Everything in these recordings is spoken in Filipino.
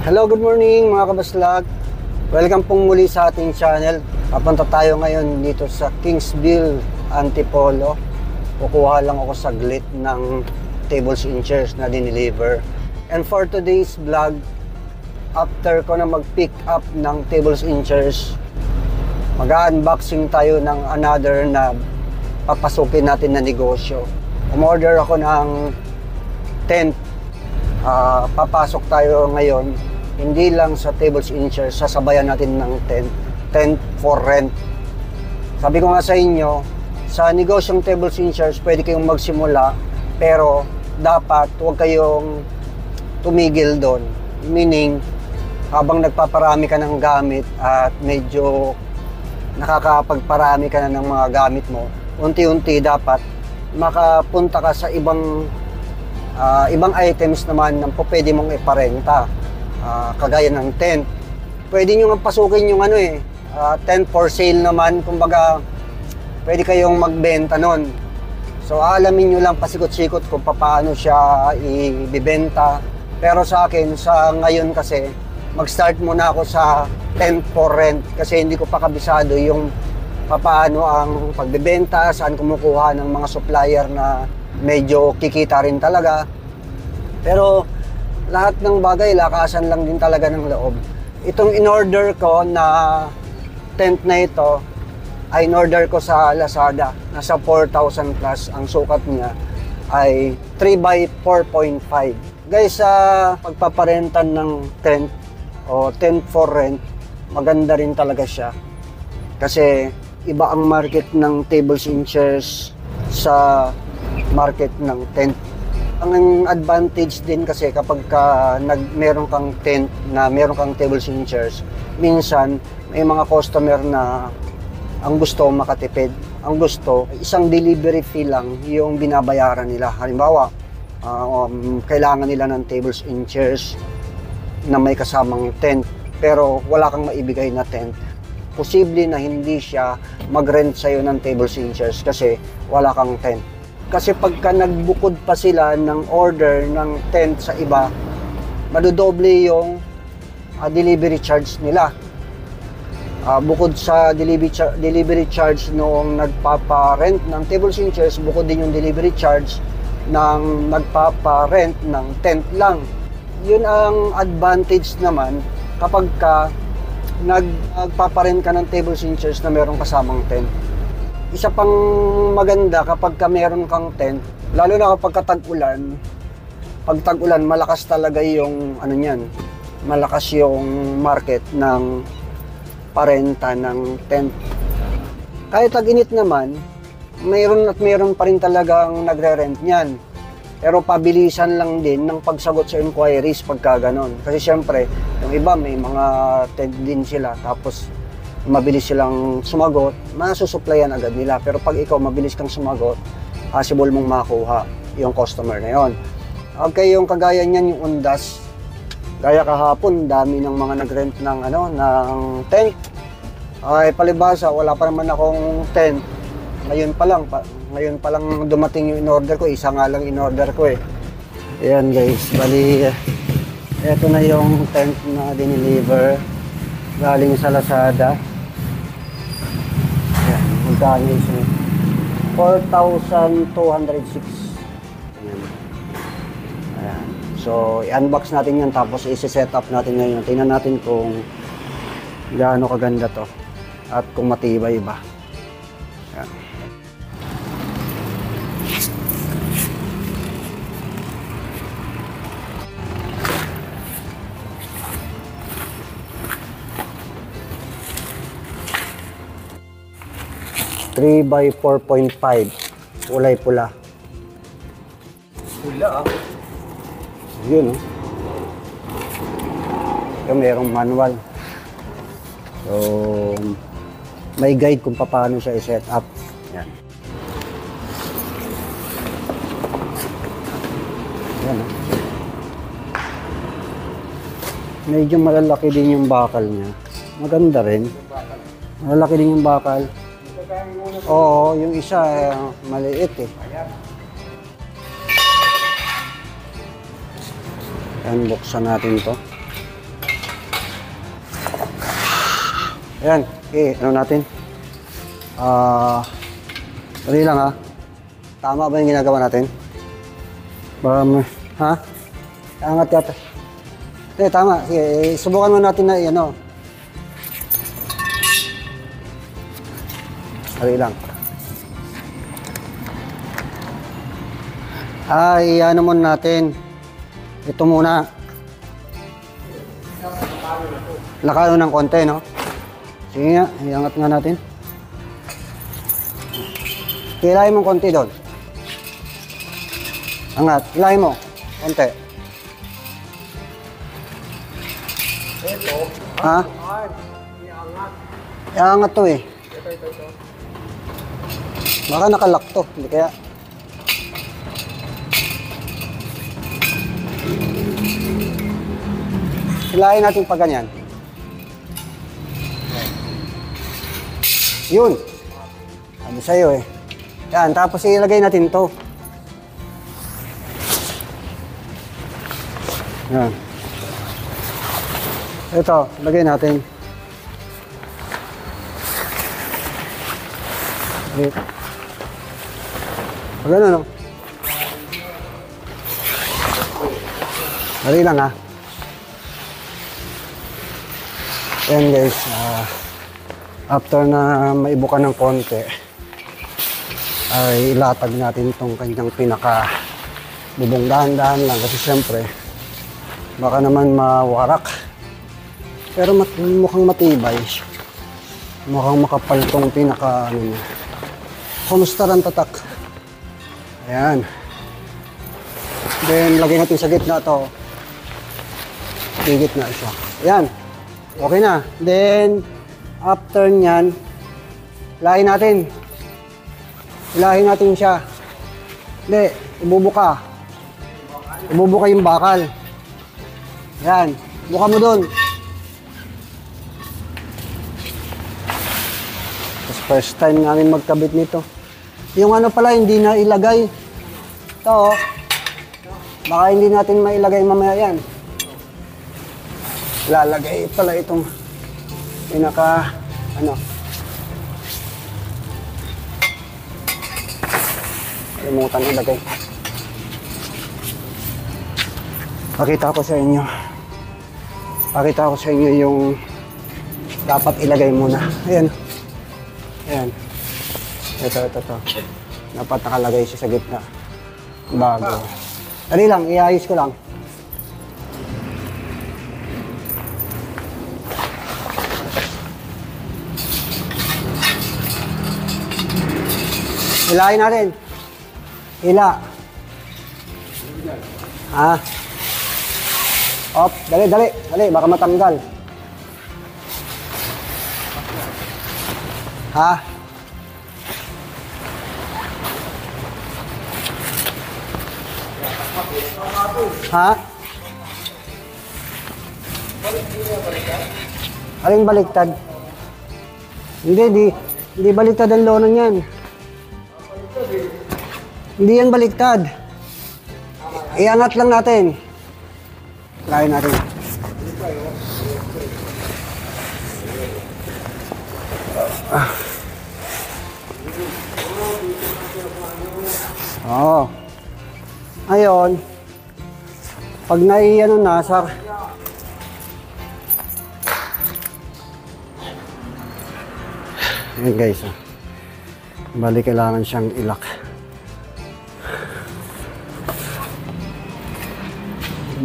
Hello, good morning mga kabaslag. Welcome pong muli sa ating channel. Papunta tayo ngayon dito sa Kingsville, Antipolo. Kukuha lang ako saglit ng tables and chairs na dineliver. And for today's vlog, after ko na mag-pick up ng tables and chairs, mag-unboxing tayo ng another na papasukin natin na negosyo. Umorder ako ng tent. Papasok tayo ngayon, hindi lang sa tables and chairs, sasabayan natin ng tent for rent. Sabi ko nga sa inyo, sa negosyong tables and chairs, pwede kayong magsimula, pero dapat huwag kayong tumigil doon. Meaning, habang nagpaparami ka ng gamit at medyo nakakapagparami ka na ng mga gamit mo, unti-unti dapat makapunta ka sa ibang items naman na pwede mong iparenta. Kagaya ng tent. Pwede nyo nga pasukin yung tent for sale naman. Kumbaga, pwede kayong magbenta nun. So, alamin nyo lang pasikot-sikot kung paano siya ibibenta. Pero sa akin, sa ngayon kasi, mag-start muna ako sa tent for rent. Kasi hindi ko pa kabisado yung paano ang pagbebenta, saan kumukuha ng mga supplier na medyo kikita rin talaga. Pero, lahat ng bagay, lakasan lang din talaga ng loob. Itong in-order ko na tent na ito, ay in-order ko sa Lazada. Nasa 4,000 plus. Ang sukat niya ay 3x4.5. Guys, sa pagpaparentan ng tent o tent for rent, maganda rin talaga siya. Kasi iba ang market ng tables and chairs sa market ng tent. Ang advantage din kasi kapag meron kang tent na meron kang tables and chairs, minsan may mga customer na ang gusto makatipid. Ang gusto, isang delivery fee lang yung binabayaran nila. Halimbawa, kailangan nila ng tables and chairs na may kasamang tent, pero wala kang maibigay na tent. Posible na hindi siya mag-rent sa'yo ng tables and chairs kasi wala kang tent. Kasi pagka nagbukod pa sila ng order ng tent sa iba, madodoble yung delivery charge nila. Bukod sa delivery charge noong nagpapa-rent ng tables and chairs, bukod din yung delivery charge ng nagpapa-rent ng tent lang. Yun ang advantage naman kapag nagpapa-rent ka ng tables and chairs na merong kasamang tent. Isa pang maganda kapag meron kang tent, lalo na kapag tag-ulan. Pag tag-ulan, malakas talaga yung malakas yung market ng parenta ng tent. Kahit tag-init naman, mayroon pa rin talagang nagre-rent niyan. Pero pabilisan lang din ng pagsagot sa inquiries pagka ganon. Kasi syempre, yung iba may mga tent din sila, tapos mabilis silang sumagot, masusuplayan agad nila. Pero pag ikaw mabilis kang sumagot, possible mong makuha yung customer na yon. Okay, yung kagaya niyan, yung undas. Gaya kahapon, dami ng mga nag-rent ng tent. Ay, palibasa, wala pa naman akong tent. Ngayon pa lang dumating yung in-order ko. Isa nga lang in-order ko eh. Ayan guys, bali, eto na yung tent na dineliver galing sa Lazada. Ayan, magkano yun? 4,206. Ayan. Ayan. So, i-unbox natin yan, tapos isi-set up natin ngayon. Tingnan natin kung gaano kaganda to at kung matibay ba. Ayan. 3x4.5, kulay pula. Pula Yun Yung merong manual. So, may guide kung paano siya i-set up. Yan. Yan Medyo malalaki din yung bakal niya. Maganda rin. Malalaki din yung bakal. Oo, yung isa maliit eh. Ayan, buksan natin to. Ayan, okay, ano natin? Dali lang ha. Tama ba yung ginagawa natin? Ha? Angat yata. Tama. Sige, subukan mo natin na ano. Dali lang. Ano muna natin. Ito muna. Lakano ng konti, no? Sige nga, iangat nga natin. Hilahin mo konti doon. Angat, hilahin mo. Konti. Ito. Ha? Iangat. Iangat to eh. Ito. Baka nakalak to. Hindi kaya. Hilahin natin pa ganyan. Yun. Sabi sa'yo eh. Yan, tapos ilagay natin to. Yan. Ito, lagay natin. Okay. Pag ano, no? Dali lang ha. Yan guys, after na maibuka ng konti, ay ilatag natin itong kanyang pinaka bubong, dahan-dahan lang kasi siyempre baka naman mawarak, pero mukhang matibay, mukhang makapal itong pinaka ano niya. Kumusta rin tatak. Ayan, then lagay natin sa gitna to, gitna siya. Ayan, okay na. Then after nyan, hilahin natin siya. Hindi, ibubuka yung bakal. Yan, buka mo dun. Tapos first time namin magkabit nito. Yung ano pala, hindi na ilagay. Ito oh. Baka hindi natin mailagay mamaya yan. Lalagay pala itong pinaka ano. Kalimutan ilagay. Pakita ko sa inyo yung dapat ilagay muna. Ayan. Ayan. Ito. Dapat nakalagay siya sa gitna. Bago. Dali lang, iayos ko lang. Hilahin natin. Hila. Ha? Op, dali. Baka matanggal. Ha? Ha? Aling baliktad? Hindi baliktad ang lonan yan. Hindi yan baliktad. Iangat lang natin. Lain natin. Oo. Ngayon, pag naiano na, ayan guys, bali kailangan siyang ilak.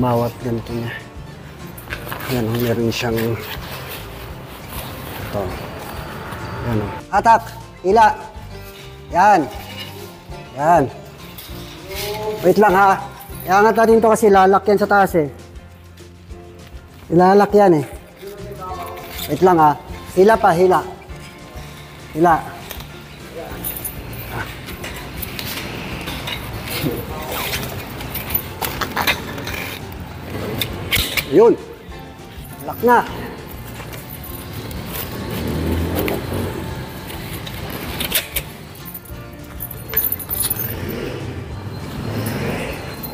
Bawat ganito niya. Yan, meron siyang ito. Yan o. Atak! Ila! Yan! Wait lang ha. Iangat natin ito kasi lalak yan sa taas eh. Ilalak yan eh. Wait lang ha. Hila pa, hila. Yun. Lock na.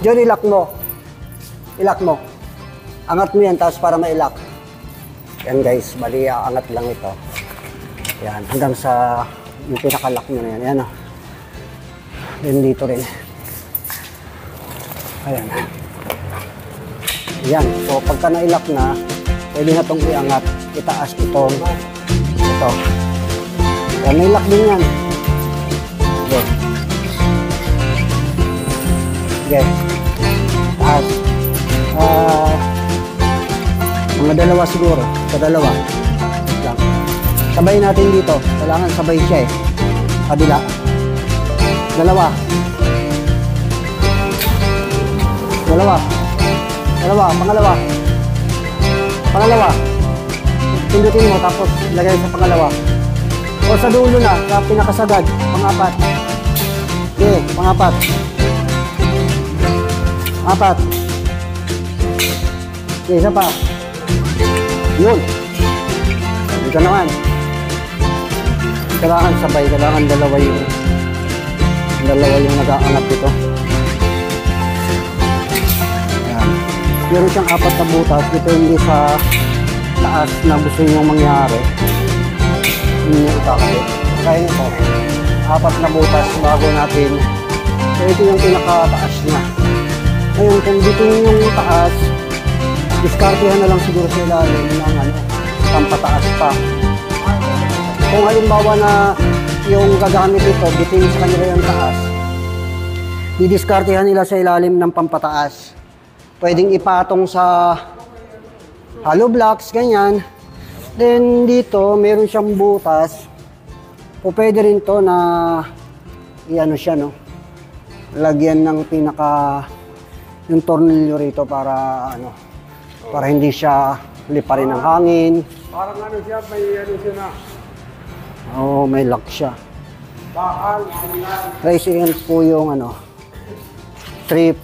Diyan ilak mo. Angat mo yan tapos para mailak. Yan guys, bali angat lang ito. Yan, hanggang sa yung pinakalock nyo na yan. Ayan o. Then dito rin. Ayan. Yan. So pagka na-lock na, pwede na itong iangat. Itaas itong ito. Yan, may lock din yan. Okay. Okay. Taas. Mga dalawa siguro. Sa dalawa. Lang. Sabay natin dito. Kailangan sabay siya eh. Kabila. Dalawa. Dalawa. Dalawa. Pangalawa. Pangalawa. Pindutin mo tapos lagay sa pangalawa. O sa dulo na. Sa pinakasagad. Pangapat. Okay. Pangapat. Apat. Okay. Isa pa. Yun. Ito naman. Kailangan sabay. Kailangan dalawa yung nag-aangat dito. Ayan. Meron siyang apat na butas. Depende sa taas na gusto nyo mangyari. Hindi nyo itakabit. Kaya ito. Apat na butas bago natin. So ito yung pinakataas niya. Ngayon, kung dito yung taas, diskartehan na lang siguro sa ilalim ng pampataas pa. Kung halimbawa na yung gagamit ito, bitin sa kanila yung taas, didiskartehan nila sa ilalim ng pampataas. Pwedeng ipatong sa hollow blocks, ganyan. Then dito, meron siyang butas. O pwede rin to na i-ano siya, no? Lagyan ng yung tornilyo rito para para hindi siya liparin ng hangin. Parang ano siya, may ano siya na. Oo, may lock siya. Bakal. 3 cm po yung 3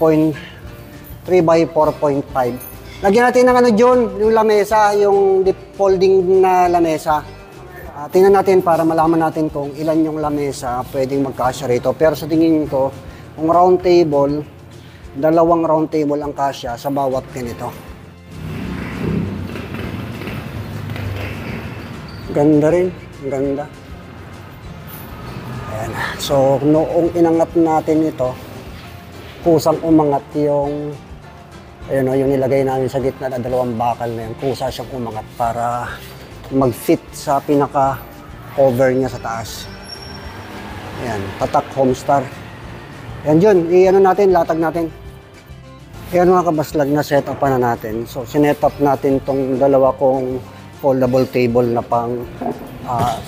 by 4.5. Lagyan natin ng John, yung lamesa, yung deep folding na lamesa. Tingnan natin para malaman natin kung ilan yung lamesa pwedeng magkasya rito. Pero sa tingin ko, kung round table, 2 round table ang kasya sa bawat ganito. Ganda rin. Ganda. Ayan. So, noong inangat natin ito, kusang umangat yung yung nilagay namin sa gitna na 2 bakal na yun. Kusa siyang umangat para mag-fit sa pinaka-cover niya sa taas. Ayan. Tatak Homestar. Ayan dyan. Natin, latag natin. Ayan mga kabaslag, na setup pa na natin. So, sinetup natin tong 2 kong foldable table na pang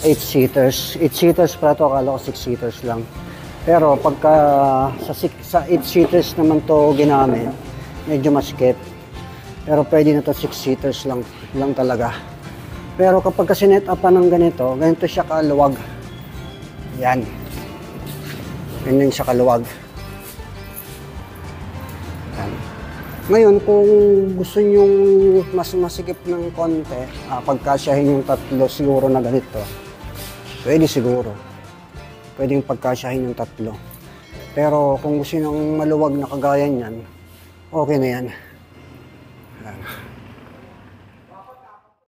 8-seaters. 8-seaters pa ito, akala ko 6-seaters lang. Pero pagka sa 8-seaters naman to ginamit, medyo masikip. Pero pwede na to 6-seaters lang talaga. Pero kapag sinet up pa ng ganito siya kaluwag. Yan. Ganyan siya kaluwag. Yan. Ngayon, kung gusto nyo mas masikip ng konti, pagkasyahin yung 3 siguro na ganito, pwede siguro. Pwedeng pagkasyahin yung 3. Pero kung gusto nyo ng maluwag na kagaya niyan, okay na yan. Ayan.